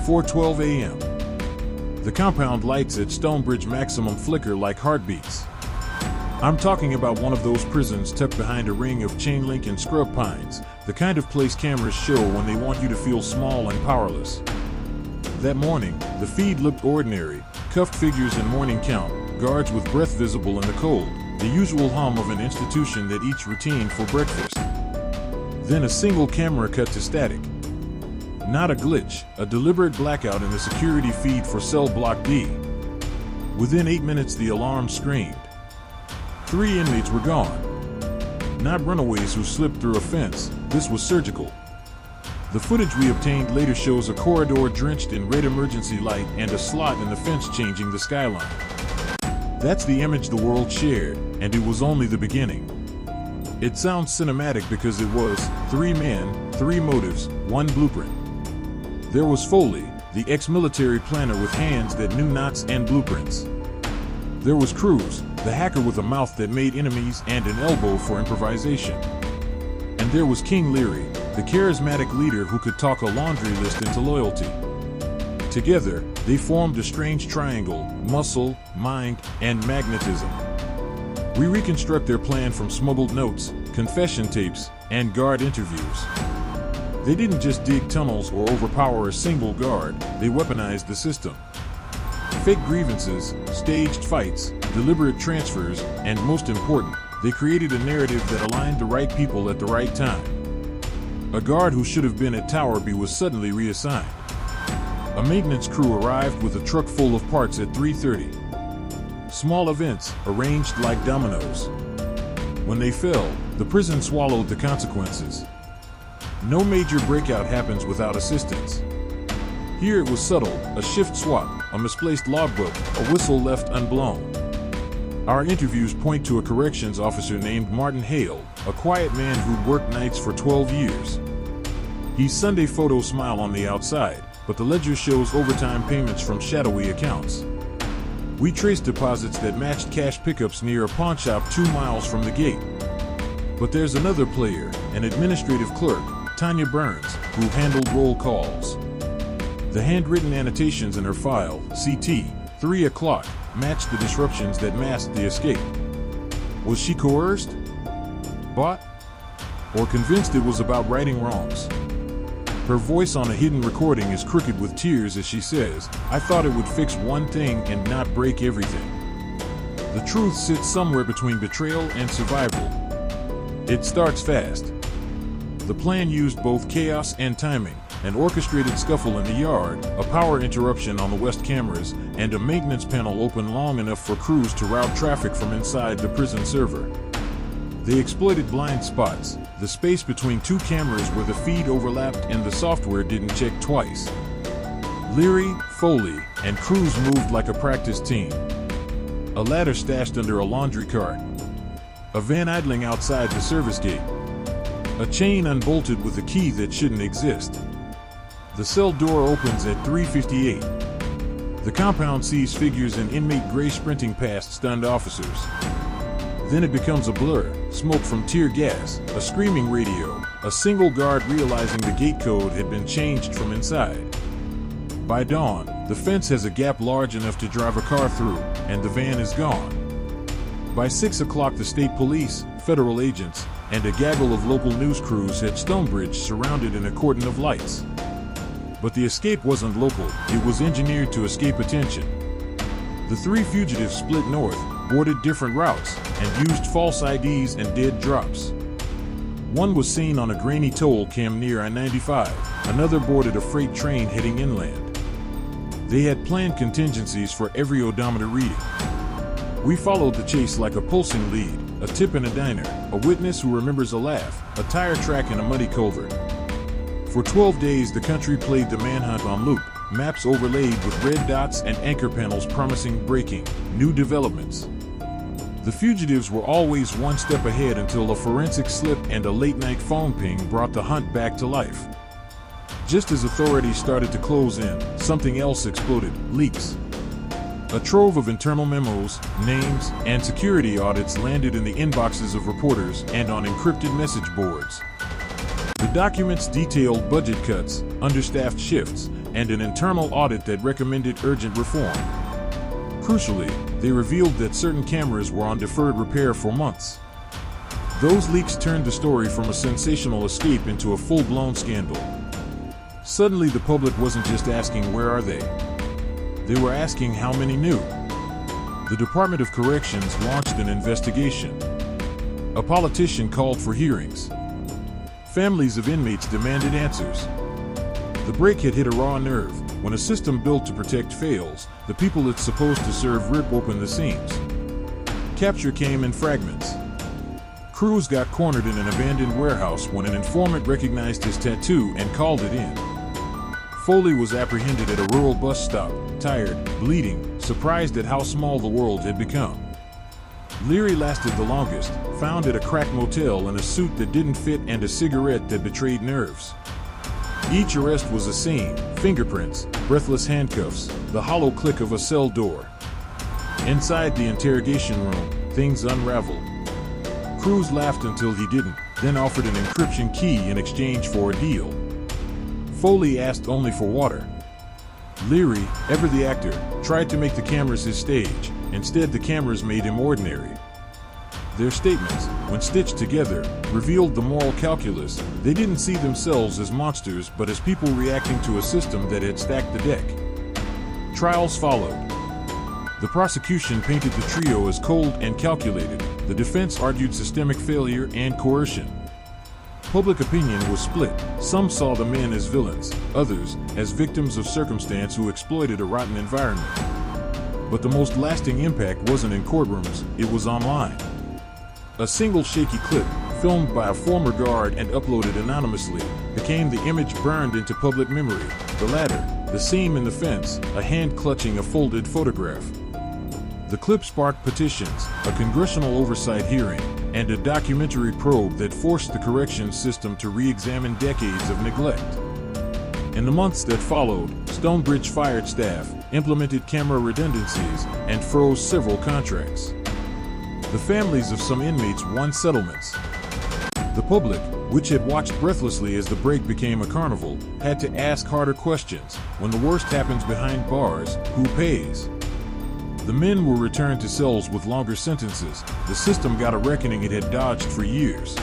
4:12 a.m. The compound lights at Stonebridge Maximum flicker like heartbeats. I'm talking about one of those prisons tucked behind a ring of chain link and scrub pines, the kind of place cameras show when they want you to feel small and powerless. That morning, the feed looked ordinary, cuffed figures in morning count, guards with breath visible in the cold, the usual hum of an institution that eats routine for breakfast. Then a single camera cut to static. Not a glitch, a deliberate blackout in the security feed for cell block D. Within 8 minutes the alarm screamed. 3 inmates were gone. Not runaways who slipped through a fence, this was surgical. The footage we obtained later shows a corridor drenched in red emergency light and a slot in the fence changing the skyline. That's the image the world shared, and it was only the beginning. It sounds cinematic because it was 3 men, 3 motives, 1 blueprint. There was Foley, the ex-military planner with hands that knew knots and blueprints. There was Cruz, the hacker with a mouth that made enemies and an elbow for improvisation. And there was King Leary, the charismatic leader who could talk a laundry list into loyalty. Together, they formed a strange triangle: muscle, mind, and magnetism. We reconstruct their plan from smuggled notes, confession tapes, and guard interviews. They didn't just dig tunnels or overpower a single guard, they weaponized the system. Fake grievances, staged fights, deliberate transfers, and most important, they created a narrative that aligned the right people at the right time. A guard who should have been at Tower B was suddenly reassigned. A maintenance crew arrived with a truck full of parts at 3:30. Small events, arranged like dominoes. When they fell, the prison swallowed the consequences. No major breakout happens without assistance. Here it was subtle: a shift swap, a misplaced logbook, a whistle left unblown. Our interviews point to a corrections officer named Martin Hale, a quiet man who'd worked nights for 12 years. He's Sunday photo smile on the outside, but the ledger shows overtime payments from shadowy accounts. We traced deposits that matched cash pickups near a pawn shop 2 miles from the gate. But there's another player, an administrative clerk, Tanya Burns, who handled roll calls. The handwritten annotations in her file, CT 3 o'clock, matched the disruptions that masked the escape. Was she coerced? Bought? Or convinced it was about righting wrongs? Her voice on a hidden recording is crooked with tears as she says, "I thought it would fix one thing and not break everything." The truth sits somewhere between betrayal and survival. It starts fast. The plan used both chaos and timing: an orchestrated scuffle in the yard, a power interruption on the west cameras, and a maintenance panel open long enough for crews to route traffic from inside the prison server. They exploited blind spots, the space between 2 cameras where the feed overlapped and the software didn't check twice. Leary, Foley, and Cruz moved like a practice team. A ladder stashed under a laundry cart. A van idling outside the service gate. A chain unbolted with a key that shouldn't exist. The cell door opens at 3:58. The compound sees figures in inmate gray sprinting past stunned officers. Then it becomes a blur: smoke from tear gas, a screaming radio, a single guard realizing the gate code had been changed from inside. By dawn, the fence has a gap large enough to drive a car through, and the van is gone. By 6 o'clock the state police, federal agents, and a gaggle of local news crews had Stonebridge surrounded in a cordon of lights. But the escape wasn't local, it was engineered to escape attention. The 3 fugitives split north, boarded different routes, and used false IDs and dead drops. One was seen on a grainy toll cam near I-95, another boarded a freight train heading inland. They had planned contingencies for every odometer reading. We followed the chase like a pulsing lead: a tip in a diner, a witness who remembers a laugh, a tire track in a muddy culvert. For 12 days the country played the manhunt on loop, maps overlaid with red dots and anchor panels promising breaking, new developments. The fugitives were always one step ahead until a forensic slip and a late-night phone ping brought the hunt back to life. Just as authorities started to close in, something else exploded: leaks. A trove of internal memos, names, and security audits landed in the inboxes of reporters and on encrypted message boards. The documents detailed budget cuts, understaffed shifts, and an internal audit that recommended urgent reform. Crucially, they revealed that certain cameras were on deferred repair for months. Those leaks turned the story from a sensational escape into a full-blown scandal. Suddenly, the public wasn't just asking, "Where are they?" They were asking how many knew. The Department of Corrections launched an investigation. A politician called for hearings. Families of inmates demanded answers. The break had hit a raw nerve. When a system built to protect fails, the people it's supposed to serve rip open the seams. Capture came in fragments. Crews got cornered in an abandoned warehouse when an informant recognized his tattoo and called it in. Foley was apprehended at a rural bus stop, tired, bleeding, surprised at how small the world had become. Leary lasted the longest, found at a crack motel in a suit that didn't fit and a cigarette that betrayed nerves. Each arrest was a scene: fingerprints, breathless handcuffs, the hollow click of a cell door. Inside the interrogation room, things unraveled. Cruz laughed until he didn't, then offered an encryption key in exchange for a deal. Foley asked only for water. Leary, ever the actor, tried to make the cameras his stage. Instead, the cameras made him ordinary. Their statements, when stitched together, revealed the moral calculus. They didn't see themselves as monsters, but as people reacting to a system that had stacked the deck. Trials followed. The prosecution painted the trio as cold and calculated. The defense argued systemic failure and coercion. Public opinion was split. Some saw the men as villains, others as victims of circumstance who exploited a rotten environment. But the most lasting impact wasn't in courtrooms, it was online. A single shaky clip, filmed by a former guard and uploaded anonymously, became the image burned into public memory. The latter, the seam in the fence, a hand clutching a folded photograph. The clip sparked petitions, a congressional oversight hearing, and a documentary probe that forced the corrections system to re-examine decades of neglect. In the months that followed, Stonebridge fired staff, implemented camera redundancies, and froze several contracts. The families of some inmates won settlements. The public, which had watched breathlessly as the break became a carnival, had to ask harder questions. When the worst happens behind bars, who pays? The men were returned to cells with longer sentences. The system got a reckoning it had dodged for years.